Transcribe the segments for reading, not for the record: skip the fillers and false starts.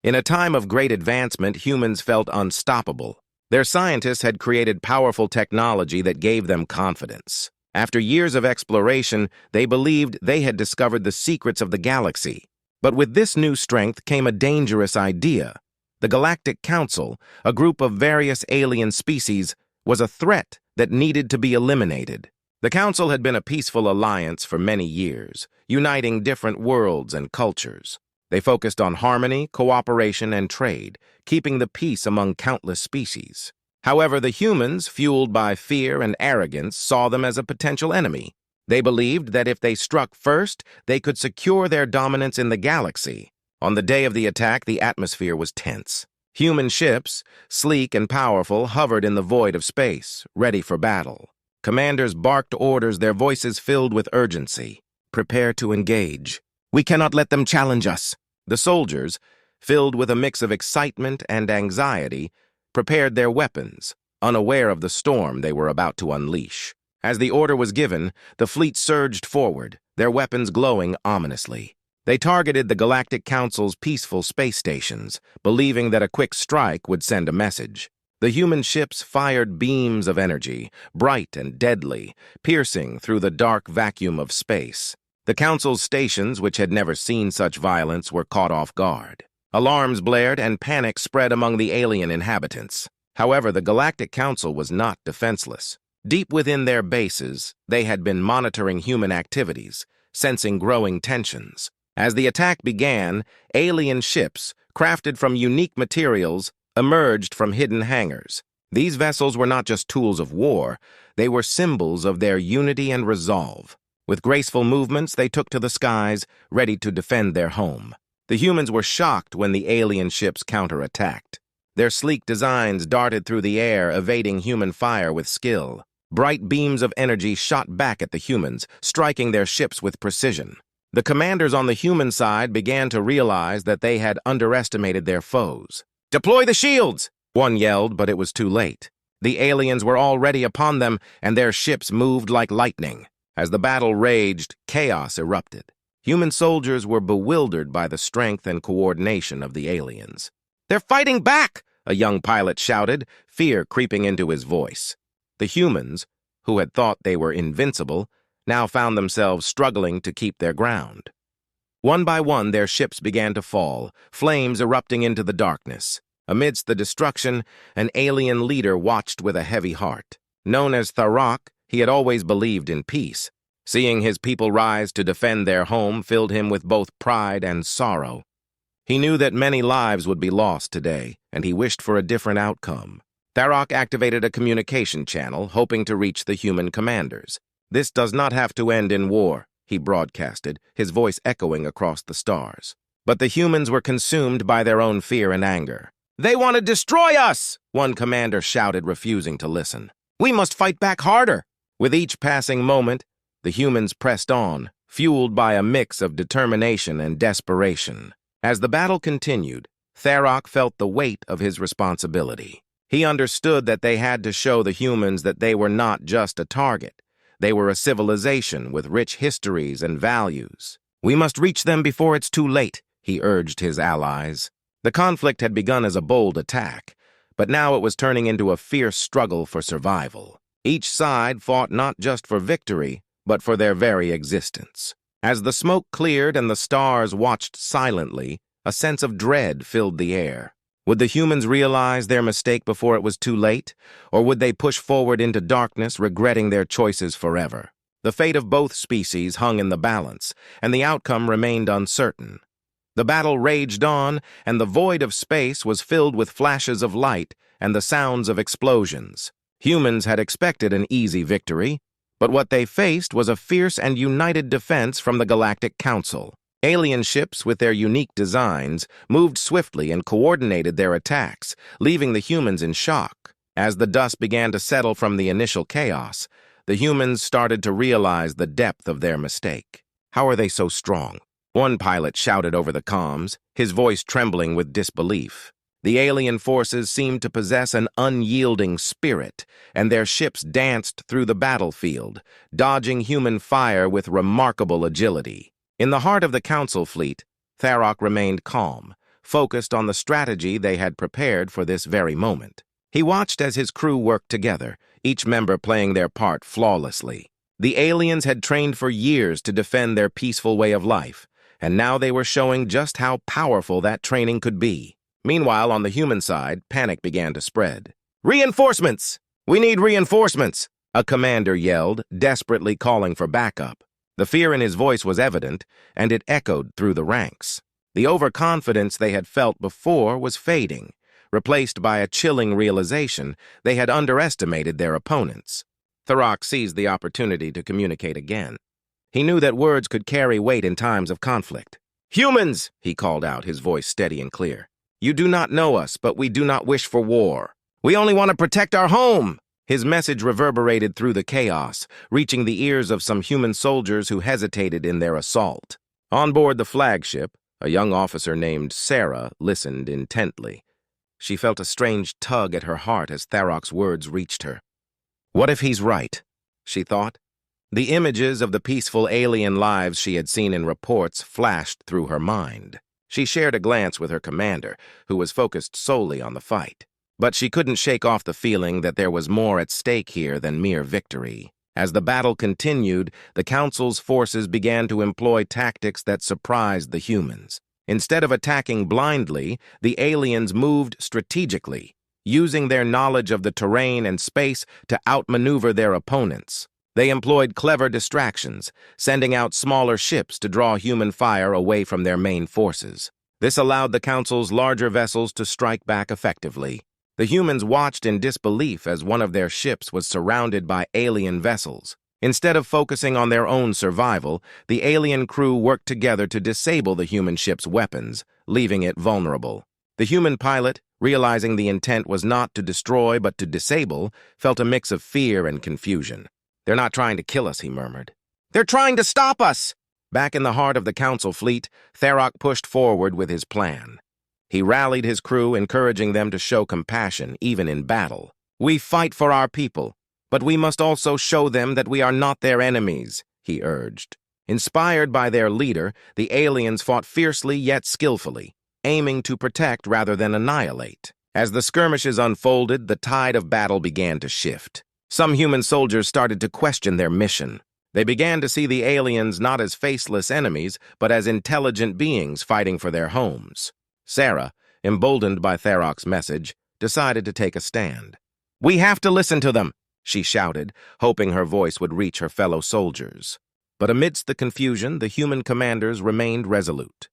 In a time of great advancement, humans felt unstoppable. Their scientists had created powerful technology that gave them confidence. After years of exploration, they believed they had discovered the secrets of the galaxy. But with this new strength came a dangerous idea. The Galactic Council, a group of various alien species, was a threat that needed to be eliminated. The Council had been a peaceful alliance for many years, uniting different worlds and cultures. They focused on harmony, cooperation, and trade, keeping the peace among countless species. However, the humans, fueled by fear and arrogance, saw them as a potential enemy. They believed that if they struck first, they could secure their dominance in the galaxy. On the day of the attack, the atmosphere was tense. Human ships, sleek and powerful, hovered in the void of space, ready for battle. Commanders barked orders, their voices filled with urgency. Prepare to engage. We cannot let them challenge us. The soldiers, filled with a mix of excitement and anxiety, prepared their weapons, unaware of the storm they were about to unleash. As the order was given, the fleet surged forward, their weapons glowing ominously. They targeted the Galactic Council's peaceful space stations, believing that a quick strike would send a message. The human ships fired beams of energy, bright and deadly, piercing through the dark vacuum of space. The Council's stations, which had never seen such violence, were caught off guard. Alarms blared and panic spread among the alien inhabitants. However, the Galactic Council was not defenseless. Deep within their bases, they had been monitoring human activities, sensing growing tensions. As the attack began, alien ships, crafted from unique materials, emerged from hidden hangars. These vessels were not just tools of war, they were symbols of their unity and resolve. With graceful movements, they took to the skies, ready to defend their home. The humans were shocked when the alien ships counterattacked. Their sleek designs darted through the air, evading human fire with skill. Bright beams of energy shot back at the humans, striking their ships with precision. The commanders on the human side began to realize that they had underestimated their foes. "Deploy the shields!" one yelled, but it was too late. The aliens were already upon them, and their ships moved like lightning. As the battle raged, chaos erupted. Human soldiers were bewildered by the strength and coordination of the aliens. "They're fighting back!" a young pilot shouted, fear creeping into his voice. The humans, who had thought they were invincible, now found themselves struggling to keep their ground. One by one, their ships began to fall, flames erupting into the darkness. Amidst the destruction, an alien leader watched with a heavy heart. Known as Tharok, he had always believed in peace. Seeing his people rise to defend their home filled him with both pride and sorrow. He knew that many lives would be lost today, and he wished for a different outcome. Tharok activated a communication channel, hoping to reach the human commanders. "This does not have to end in war," he broadcasted, his voice echoing across the stars. But the humans were consumed by their own fear and anger. "They want to destroy us!" one commander shouted, refusing to listen. "We must fight back harder!" With each passing moment, the humans pressed on, fueled by a mix of determination and desperation. As the battle continued, Tharok felt the weight of his responsibility. He understood that they had to show the humans that they were not just a target. They were a civilization with rich histories and values. "We must reach them before it's too late," he urged his allies. The conflict had begun as a bold attack, but now it was turning into a fierce struggle for survival. Each side fought not just for victory, but for their very existence. As the smoke cleared and the stars watched silently, a sense of dread filled the air. Would the humans realize their mistake before it was too late, or would they push forward into darkness, regretting their choices forever? The fate of both species hung in the balance, and the outcome remained uncertain. The battle raged on, and the void of space was filled with flashes of light and the sounds of explosions. Humans had expected an easy victory, but what they faced was a fierce and united defense from the Galactic Council. Alien ships, with their unique designs, moved swiftly and coordinated their attacks, leaving the humans in shock. As the dust began to settle from the initial chaos, the humans started to realize the depth of their mistake. "How are they so strong?" one pilot shouted over the comms, his voice trembling with disbelief. The alien forces seemed to possess an unyielding spirit, and their ships danced through the battlefield, dodging human fire with remarkable agility. In the heart of the Council fleet, Tharok remained calm, focused on the strategy they had prepared for this very moment. He watched as his crew worked together, each member playing their part flawlessly. The aliens had trained for years to defend their peaceful way of life, and now they were showing just how powerful that training could be. Meanwhile, on the human side, panic began to spread. "Reinforcements! We need reinforcements!" a commander yelled, desperately calling for backup. The fear in his voice was evident, and it echoed through the ranks. The overconfidence they had felt before was fading, replaced by a chilling realization they had underestimated their opponents. Tharok seized the opportunity to communicate again. He knew that words could carry weight in times of conflict. "Humans!" he called out, his voice steady and clear. "You do not know us, but we do not wish for war. We only want to protect our home!" His message reverberated through the chaos, reaching the ears of some human soldiers who hesitated in their assault. On board the flagship, a young officer named Sarah listened intently. She felt a strange tug at her heart as Tharok's words reached her. What if he's right? She thought. The images of the peaceful alien lives she had seen in reports flashed through her mind. She shared a glance with her commander, who was focused solely on the fight. But she couldn't shake off the feeling that there was more at stake here than mere victory. As the battle continued, the Council's forces began to employ tactics that surprised the humans. Instead of attacking blindly, the aliens moved strategically, using their knowledge of the terrain and space to outmaneuver their opponents. They employed clever distractions, sending out smaller ships to draw human fire away from their main forces. This allowed the Council's larger vessels to strike back effectively. The humans watched in disbelief as one of their ships was surrounded by alien vessels. Instead of focusing on their own survival, the alien crew worked together to disable the human ship's weapons, leaving it vulnerable. The human pilot, realizing the intent was not to destroy but to disable, felt a mix of fear and confusion. "They're not trying to kill us," he murmured. "They're trying to stop us!" Back in the heart of the Council fleet, Tharok pushed forward with his plan. He rallied his crew, encouraging them to show compassion, even in battle. "We fight for our people, but we must also show them that we are not their enemies," he urged. Inspired by their leader, the aliens fought fiercely yet skillfully, aiming to protect rather than annihilate. As the skirmishes unfolded, the tide of battle began to shift. Some human soldiers started to question their mission. They began to see the aliens not as faceless enemies, but as intelligent beings fighting for their homes. Sarah, emboldened by Tharok's message, decided to take a stand. "We have to listen to them," she shouted, hoping her voice would reach her fellow soldiers. But amidst the confusion, the human commanders remained resolute.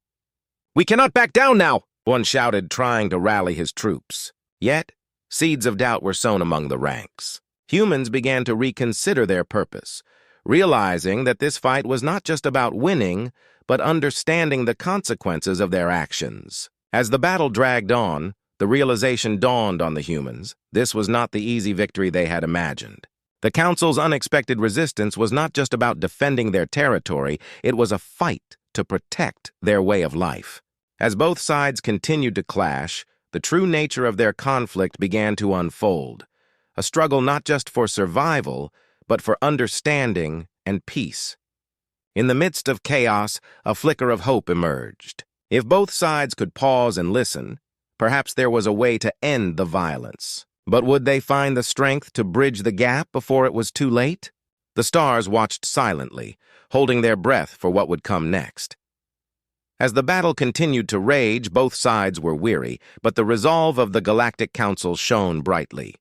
"We cannot back down now," one shouted, trying to rally his troops. Yet, seeds of doubt were sown among the ranks. Humans began to reconsider their purpose, realizing that this fight was not just about winning, but understanding the consequences of their actions. As the battle dragged on, the realization dawned on the humans. This was not the easy victory they had imagined. The Council's unexpected resistance was not just about defending their territory, it was a fight to protect their way of life. As both sides continued to clash, the true nature of their conflict began to unfold. A struggle not just for survival, but for understanding and peace. In the midst of chaos, a flicker of hope emerged. If both sides could pause and listen, perhaps there was a way to end the violence. But would they find the strength to bridge the gap before it was too late? The stars watched silently, holding their breath for what would come next. As the battle continued to rage, both sides were weary, but the resolve of the Galactic Council shone brightly.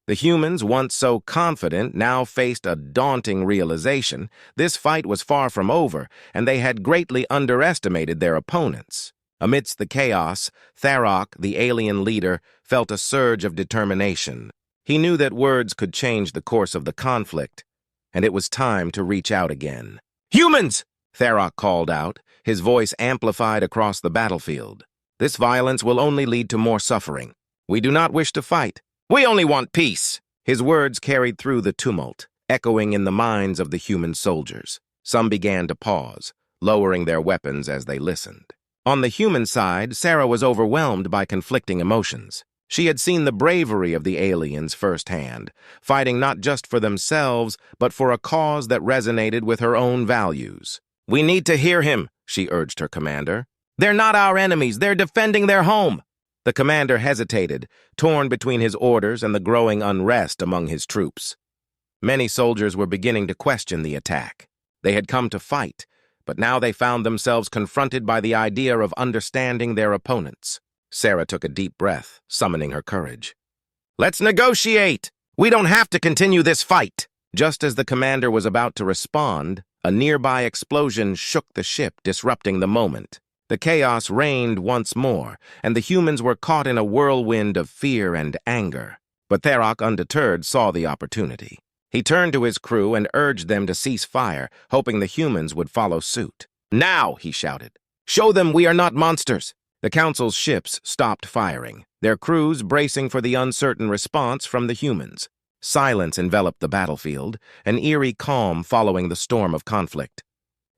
The humans, once so confident, now faced a daunting realization. This fight was far from over, and they had greatly underestimated their opponents. Amidst the chaos, Tharok, the alien leader, felt a surge of determination. He knew that words could change the course of the conflict, and it was time to reach out again. "Humans!" Tharok called out, his voice amplified across the battlefield. "This violence will only lead to more suffering. We do not wish to fight. We only want peace." His words carried through the tumult, echoing in the minds of the human soldiers. Some began to pause, lowering their weapons as they listened. On the human side, Sarah was overwhelmed by conflicting emotions. She had seen the bravery of the aliens firsthand, fighting not just for themselves, but for a cause that resonated with her own values. "We need to hear him," she urged her commander. They're not our enemies. They're defending their home. The commander hesitated, torn between his orders and the growing unrest among his troops. Many soldiers were beginning to question the attack. They had come to fight, but now they found themselves confronted by the idea of understanding their opponents. Sarah took a deep breath, summoning her courage. "Let's negotiate! We don't have to continue this fight!" Just as the commander was about to respond, a nearby explosion shook the ship, disrupting the moment. The chaos reigned once more, and the humans were caught in a whirlwind of fear and anger. But Tharok, undeterred, saw the opportunity. He turned to his crew and urged them to cease fire, hoping the humans would follow suit. "Now," he shouted, "show them we are not monsters." The Council's ships stopped firing, their crews bracing for the uncertain response from the humans. Silence enveloped the battlefield, an eerie calm following the storm of conflict.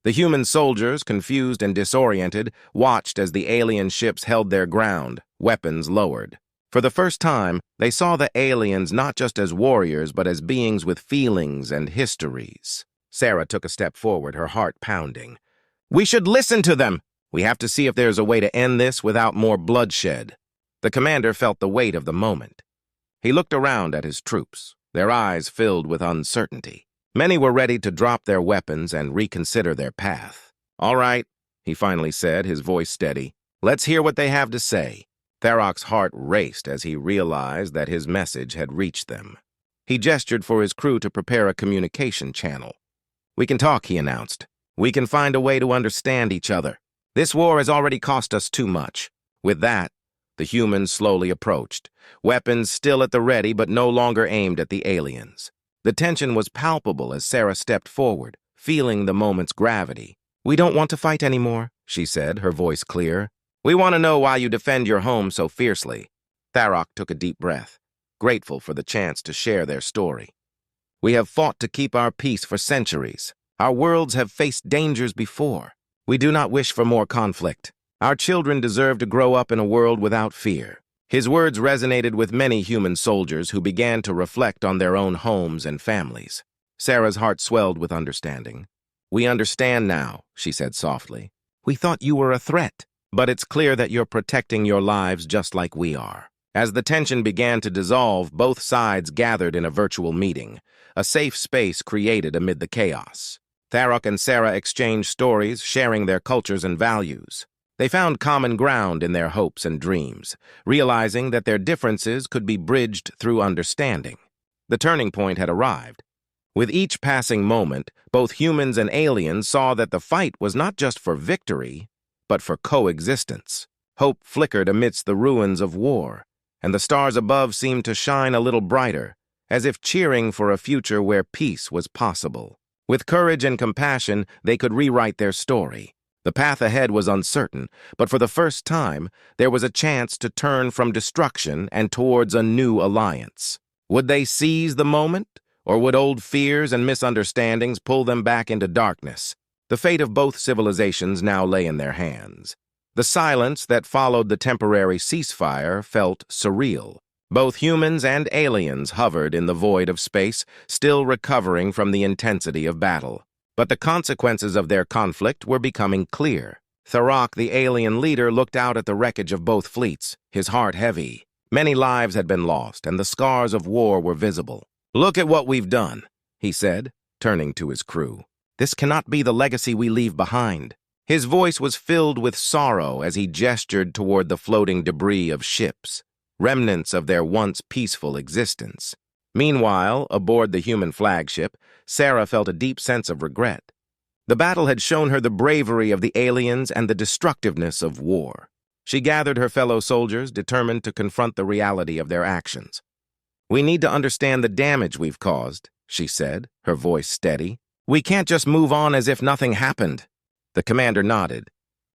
The human soldiers, confused and disoriented, watched as the alien ships held their ground, weapons lowered. For the first time, they saw the aliens not just as warriors, but as beings with feelings and histories. Sarah took a step forward, her heart pounding. "We should listen to them! We have to see if there's a way to end this without more bloodshed." The commander felt the weight of the moment. He looked around at his troops, their eyes filled with uncertainty. Many were ready to drop their weapons and reconsider their path. "All right," he finally said, his voice steady. "Let's hear what they have to say." Tharok's heart raced as he realized that his message had reached them. He gestured for his crew to prepare a communication channel. "We can talk," he announced. "We can find a way to understand each other. This war has already cost us too much." With that, the humans slowly approached, weapons still at the ready but no longer aimed at the aliens. The tension was palpable as Sarah stepped forward, feeling the moment's gravity. "We don't want to fight anymore," she said, her voice clear. "We want to know why you defend your home so fiercely." Tharok took a deep breath, grateful for the chance to share their story. "We have fought to keep our peace for centuries. Our worlds have faced dangers before. We do not wish for more conflict. Our children deserve to grow up in a world without fear." His words resonated with many human soldiers who began to reflect on their own homes and families. Sarah's heart swelled with understanding. "We understand now," she said softly. "We thought you were a threat, but it's clear that you're protecting your lives just like we are." As the tension began to dissolve, both sides gathered in a virtual meeting, a safe space created amid the chaos. Tharok and Sarah exchanged stories, sharing their cultures and values. They found common ground in their hopes and dreams, realizing that their differences could be bridged through understanding. The turning point had arrived. With each passing moment, both humans and aliens saw that the fight was not just for victory, but for coexistence. Hope flickered amidst the ruins of war, and the stars above seemed to shine a little brighter, as if cheering for a future where peace was possible. With courage and compassion, they could rewrite their story. The path ahead was uncertain, but for the first time, there was a chance to turn from destruction and towards a new alliance. Would they seize the moment, or would old fears and misunderstandings pull them back into darkness? The fate of both civilizations now lay in their hands. The silence that followed the temporary ceasefire felt surreal. Both humans and aliens hovered in the void of space, still recovering from the intensity of battle. But the consequences of their conflict were becoming clear. Tharok, the alien leader, looked out at the wreckage of both fleets, his heart heavy. Many lives had been lost, and the scars of war were visible. "Look at what we've done," he said, turning to his crew. "This cannot be the legacy we leave behind." His voice was filled with sorrow as he gestured toward the floating debris of ships, remnants of their once peaceful existence. Meanwhile, aboard the human flagship, Sarah felt a deep sense of regret. The battle had shown her the bravery of the aliens and the destructiveness of war. She gathered her fellow soldiers, determined to confront the reality of their actions. "We need to understand the damage we've caused," she said, her voice steady. "We can't just move on as if nothing happened." The commander nodded,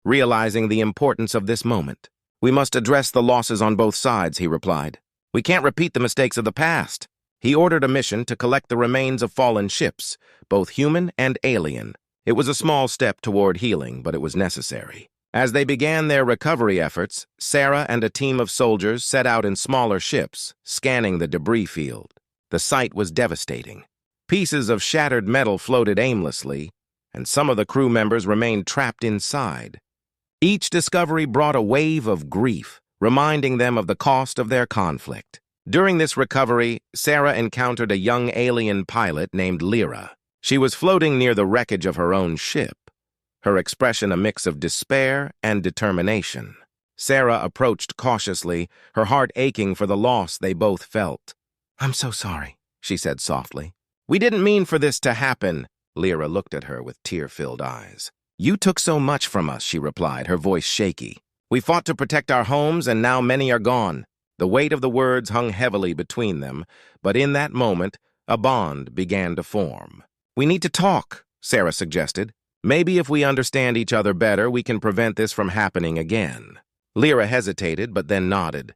realizing the importance of this moment. "We must address the losses on both sides," he replied. "We can't repeat the mistakes of the past." He ordered a mission to collect the remains of fallen ships, both human and alien. It was a small step toward healing, but it was necessary. As they began their recovery efforts, Sarah and a team of soldiers set out in smaller ships, scanning the debris field. The sight was devastating. Pieces of shattered metal floated aimlessly, and some of the crew members remained trapped inside. Each discovery brought a wave of grief, reminding them of the cost of their conflict. During this recovery, Sarah encountered a young alien pilot named Lyra. She was floating near the wreckage of her own ship, her expression a mix of despair and determination. Sarah approached cautiously, her heart aching for the loss they both felt. "I'm so sorry," she said softly. "We didn't mean for this to happen." Lyra looked at her with tear-filled eyes. "You took so much from us," she replied, her voice shaky. "We fought to protect our homes, and now many are gone." The weight of the words hung heavily between them, but in that moment, a bond began to form. "We need to talk," Sarah suggested. "Maybe if we understand each other better, we can prevent this from happening again." Lyra hesitated, but then nodded.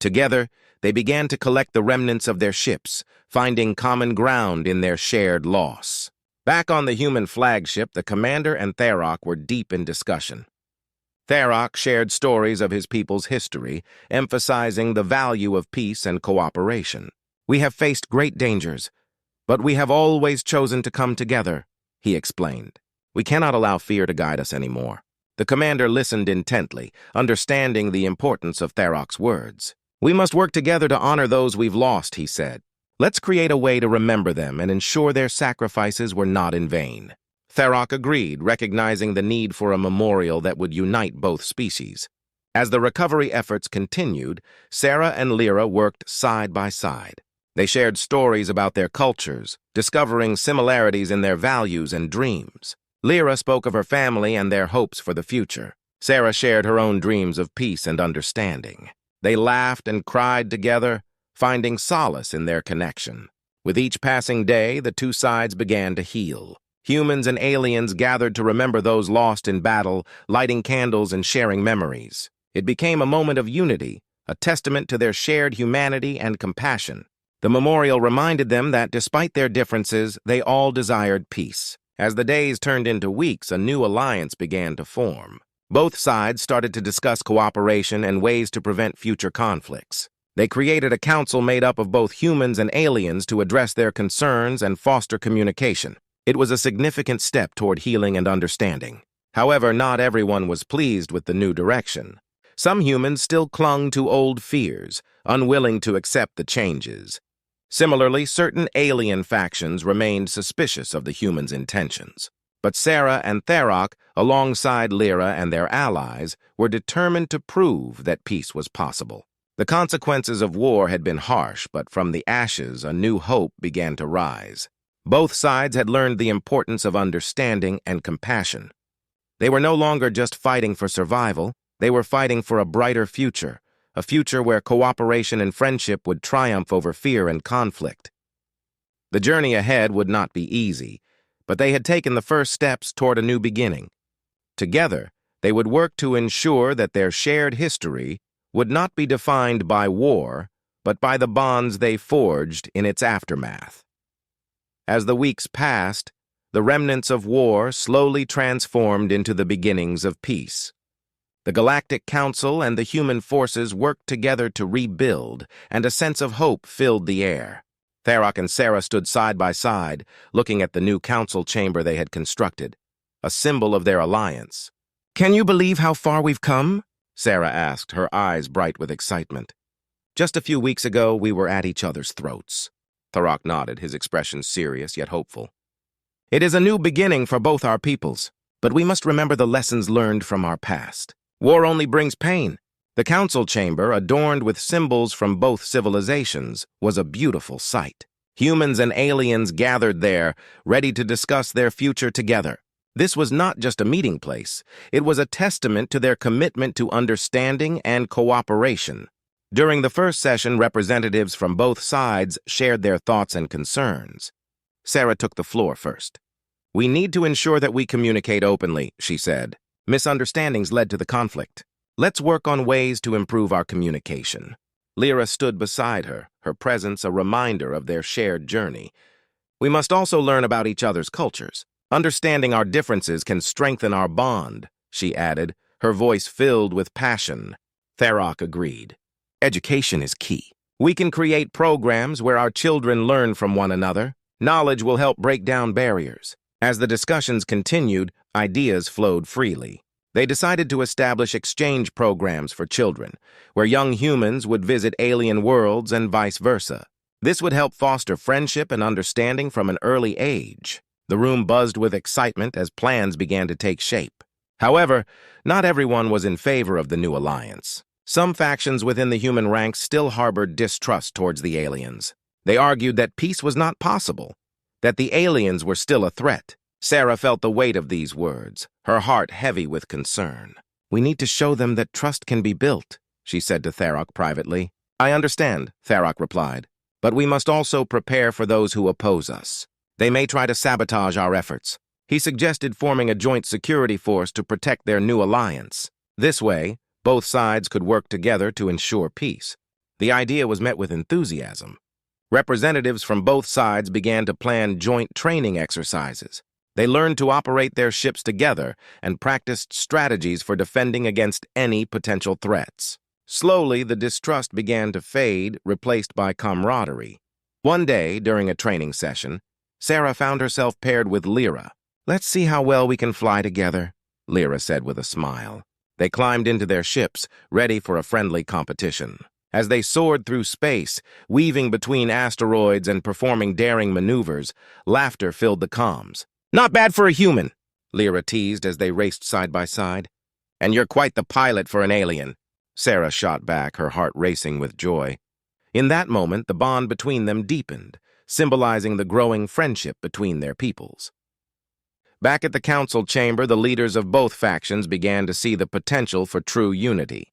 Together, they began to collect the remnants of their ships, finding common ground in their shared loss. Back on the human flagship, the commander and Tharok were deep in discussion. Tharok shared stories of his people's history, emphasizing the value of peace and cooperation. "We have faced great dangers, but we have always chosen to come together," he explained. "We cannot allow fear to guide us anymore." The commander listened intently, understanding the importance of Tharok's words. "We must work together to honor those we've lost," he said. "Let's create a way to remember them and ensure their sacrifices were not in vain." Tharok agreed, recognizing the need for a memorial that would unite both species. As the recovery efforts continued, Sarah and Lyra worked side by side. They shared stories about their cultures, discovering similarities in their values and dreams. Lyra spoke of her family and their hopes for the future. Sarah shared her own dreams of peace and understanding. They laughed and cried together, finding solace in their connection. With each passing day, the two sides began to heal. Humans and aliens gathered to remember those lost in battle, lighting candles and sharing memories. It became a moment of unity, a testament to their shared humanity and compassion. The memorial reminded them that despite their differences, they all desired peace. As the days turned into weeks, a new alliance began to form. Both sides started to discuss cooperation and ways to prevent future conflicts. They created a council made up of both humans and aliens to address their concerns and foster communication. It was a significant step toward healing and understanding. However, not everyone was pleased with the new direction. Some humans still clung to old fears, unwilling to accept the changes. Similarly, certain alien factions remained suspicious of the humans' intentions. But Sarah and Tharok, alongside Lyra and their allies, were determined to prove that peace was possible. The consequences of war had been harsh, but from the ashes a new hope began to rise. Both sides had learned the importance of understanding and compassion. They were no longer just fighting for survival, they were fighting for a brighter future, a future where cooperation and friendship would triumph over fear and conflict. The journey ahead would not be easy, but they had taken the first steps toward a new beginning. Together, they would work to ensure that their shared history would not be defined by war, but by the bonds they forged in its aftermath. As the weeks passed, the remnants of war slowly transformed into the beginnings of peace. The Galactic Council and the human forces worked together to rebuild, and a sense of hope filled the air. Tharok and Sarah stood side by side, looking at the new council chamber they had constructed, a symbol of their alliance. "Can you believe how far we've come?" Sarah asked, her eyes bright with excitement. "Just a few weeks ago, we were at each other's throats." Tharok nodded, his expression serious yet hopeful. "It is a new beginning for both our peoples, but we must remember the lessons learned from our past. War only brings pain. The council chamber, adorned with symbols from both civilizations, was a beautiful sight. Humans and aliens gathered there, ready to discuss their future together. This was not just a meeting place. It was a testament to their commitment to understanding and cooperation. During the first session, representatives from both sides shared their thoughts and concerns. Sarah took the floor first. "We need to ensure that we communicate openly," she said. "Misunderstandings led to the conflict. Let's work on ways to improve our communication." Lyra stood beside her, her presence a reminder of their shared journey. "We must also learn about each other's cultures. Understanding our differences can strengthen our bond," she added, her voice filled with passion. Tharok agreed. "Education is key. We can create programs where our children learn from one another. Knowledge will help break down barriers." As the discussions continued, ideas flowed freely. They decided to establish exchange programs for children, where young humans would visit alien worlds and vice versa. This would help foster friendship and understanding from an early age. The room buzzed with excitement as plans began to take shape. However, not everyone was in favor of the new alliance. Some factions within the human ranks still harbored distrust towards the aliens. They argued that peace was not possible, that the aliens were still a threat. Sarah felt the weight of these words, her heart heavy with concern. "We need to show them that trust can be built," she said to Tharok privately. "I understand," Tharok replied, "but we must also prepare for those who oppose us. They may try to sabotage our efforts." He suggested forming a joint security force to protect their new alliance. This way, both sides could work together to ensure peace. The idea was met with enthusiasm. Representatives from both sides began to plan joint training exercises. They learned to operate their ships together and practiced strategies for defending against any potential threats. Slowly, the distrust began to fade, replaced by camaraderie. One day, during a training session, Sarah found herself paired with Lyra. "Let's see how well we can fly together," Lyra said with a smile. They climbed into their ships, ready for a friendly competition. As they soared through space, weaving between asteroids and performing daring maneuvers, laughter filled the comms. "Not bad for a human," Lyra teased as they raced side by side. "And you're quite the pilot for an alien," Sarah shot back, her heart racing with joy. In that moment, the bond between them deepened, symbolizing the growing friendship between their peoples. Back at the council chamber, the leaders of both factions began to see the potential for true unity.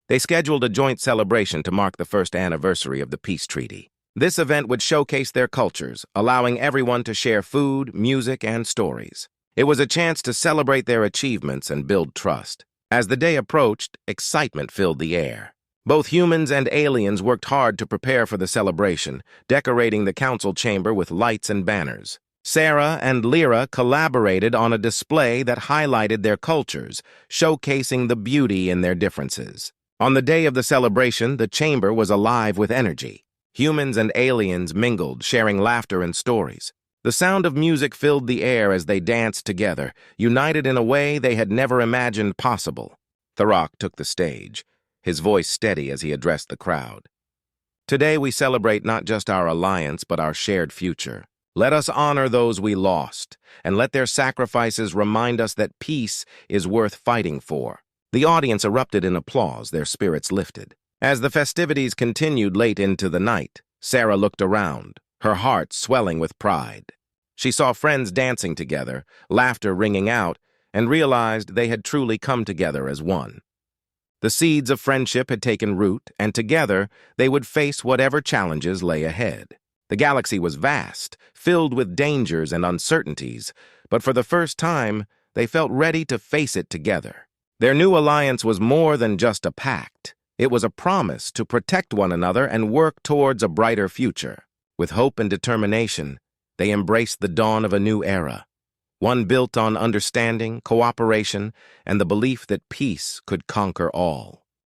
They scheduled a joint celebration to mark the first anniversary of the peace treaty. This event would showcase their cultures, allowing everyone to share food, music, and stories. It was a chance to celebrate their achievements and build trust. As the day approached, excitement filled the air. Both humans and aliens worked hard to prepare for the celebration, decorating the council chamber with lights and banners. Sarah and Lyra collaborated on a display that highlighted their cultures, showcasing the beauty in their differences. On the day of the celebration, the chamber was alive with energy. Humans and aliens mingled, sharing laughter and stories. The sound of music filled the air as they danced together, united in a way they had never imagined possible. Tharok took the stage, his voice steady as he addressed the crowd. "Today we celebrate not just our alliance, but our shared future. Let us honor those we lost, and let their sacrifices remind us that peace is worth fighting for." The audience erupted in applause, their spirits lifted. As the festivities continued late into the night, Sarah looked around, her heart swelling with pride. She saw friends dancing together, laughter ringing out, and realized they had truly come together as one. The seeds of friendship had taken root, and together they would face whatever challenges lay ahead. The galaxy was vast, filled with dangers and uncertainties, but for the first time, they felt ready to face it together. Their new alliance was more than just a pact. It was a promise to protect one another and work towards a brighter future. With hope and determination, they embraced the dawn of a new era, one built on understanding, cooperation, and the belief that peace could conquer all.